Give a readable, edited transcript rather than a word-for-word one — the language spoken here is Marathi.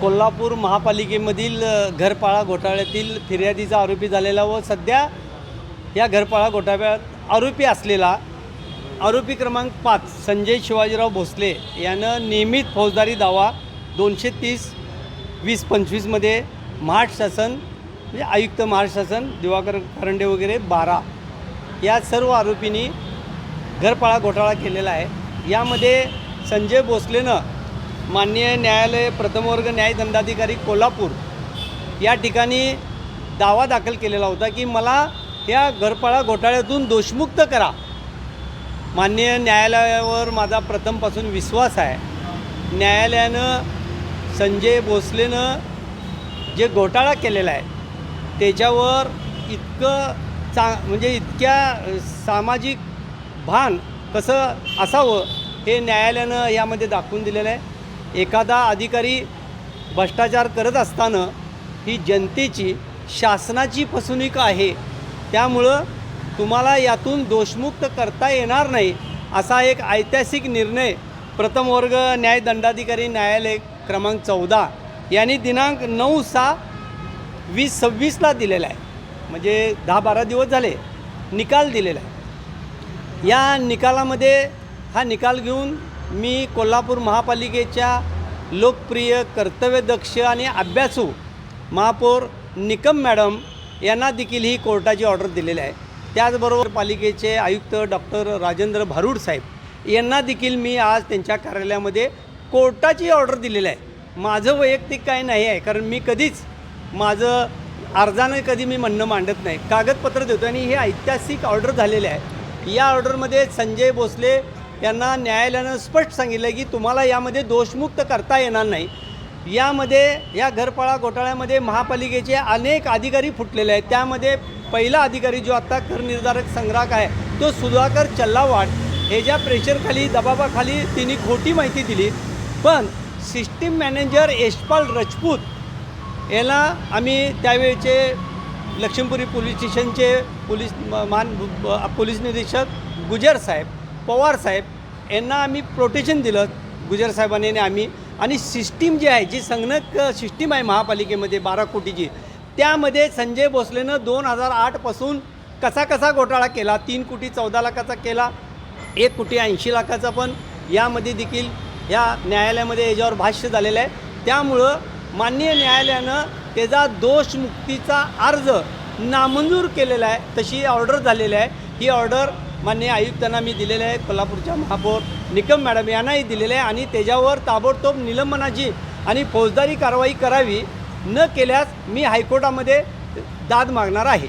कोल्हापूर महापालिकेमधील घरपाळा घोटाळ्यातील फिर्यादीचा आरोपी झालेला व सध्या या घरपाळा घोटाळ्यात आरोपी असलेला आरोपी क्रमांक 5 संजय शिवाजीराव भोसले यानं नियमित फौजदारी दावा 230/2025 मध्ये महाराष्ट्र शासन म्हणजे आयुक्त महाराष्ट्र शासन दिवाकर करंडे वगैरे 12 या सर्व आरोपींनी घरपाळा घोटाळा केलेला आहे। यामध्ये संजय भोसलेनं माननीय न्यायालय प्रथमवर्ग न्यायदंडाधिकारी कोल्हापूर या ठिकाणी दावा दाखल केलेला होता की मला या घरपाळा घोटाळ्यातून दोषमुक्त करा। माननीय न्यायालयावर माझा प्रथमपासून विश्वास आहे। न्यायालयानं संजय भोसलेनं जे घोटाळा केलेला आहे त्याच्यावर इतकं म्हणजे इतक्या सामाजिक भान कसं असावं हे न्यायालयानं यामध्ये दाखवून दिलेलं आहे। एखादा अधिकारी भ्रष्टाचार करत असताना ही जनतेची शासनाची फसवणूक आहे, त्यामुळं तुम्हाला यातून दोषमुक्त करता येणार नाही असा एक ऐतिहासिक निर्णय प्रथम वर्ग न्यायदंडाधिकारी न्यायालय क्रमांक 14 यांनी दिनांक 9/6/2026 दिलेला आहे। म्हणजे 10-12 दिवस झाले निकाल दिलेला आहे। या निकालामध्ये हा निकाल घेऊन मी कोल्हापूर महापालिकेच्या लोकप्रिय कर्तव्यदक्ष आणि अभ्यासू महापौर निकम मॅडम यांना देखील ही कोर्टाची ऑर्डर दिलेली आहे। त्याचबरोबर पालिकेचे आयुक्त डॉक्टर राजेंद्र भारूड साहेब यांना देखील मी आज त्यांच्या कार्यालयामध्ये कोर्टाची ऑर्डर दिलेली आहे। माझं वैयक्तिक काही नाही आहे, कारण मी कधीच माझं अर्जाने कधी मी म्हणणं मांडत नाही, कागदपत्र देतो आणि हे ऐतिहासिक ऑर्डर झालेले आहे। या ऑर्डरमध्ये संजय भोसले यांना न्यायालयानं स्पष्ट सांगितलं की तुम्हाला यामध्ये दोषमुक्त करता येणार नाही। यामध्ये या घरपाळा घोटाळ्यामध्ये महापालिकेचे अनेक अधिकारी फुटलेले आहेत। त्यामध्ये पहिला अधिकारी जो आत्ता करनिर्धारक संग्राहक आहे तो सुधाकर चल्लावाड हे ज्या प्रेशरखाली दबावाखाली तिने खोटी माहिती दिली, पण सिस्टीम मॅनेजर यशपाल राजपूत याला आम्ही त्यावेळचे लक्ष्मीपुरी पोलीस स्टेशनचे पोलीस निरीक्षक गुजर साहेब पवार साहेब यांना आम्ही प्रोटेक्शन दिलं गुजर साहेबांनी आम्ही, आणि सिस्टीम जी आहे जी संगणक सिस्टीम आहे महापालिकेमध्ये 12 कोटीची, त्यामध्ये संजय भोसलेनं 2008 पासून कसा घोटाळा केला, 3 कोटी 14 लाखाचा केला, 1 कोटी 80 लाखाचा पण यामध्ये देखील या न्यायालयामध्ये याच्यावर भाष्य झालेलं आहे। त्यामुळं माननीय न्यायालयानं त्याचा दोषमुक्तीचा अर्ज नामंजूर केलेला आहे, तशी ऑर्डर झालेली आहे। ही ऑर्डर माननीय आयुक्तांना मी दिलेलं आहे, कोल्हापूरच्या महापौर निकम मॅडम यांनाही दिलेलं आहे, आणि त्याच्यावर ताबडतोब निलंबनाची आणि फौजदारी कारवाई करावी, न केल्यास मी हायकोर्टामध्ये दाद मागणार आहे।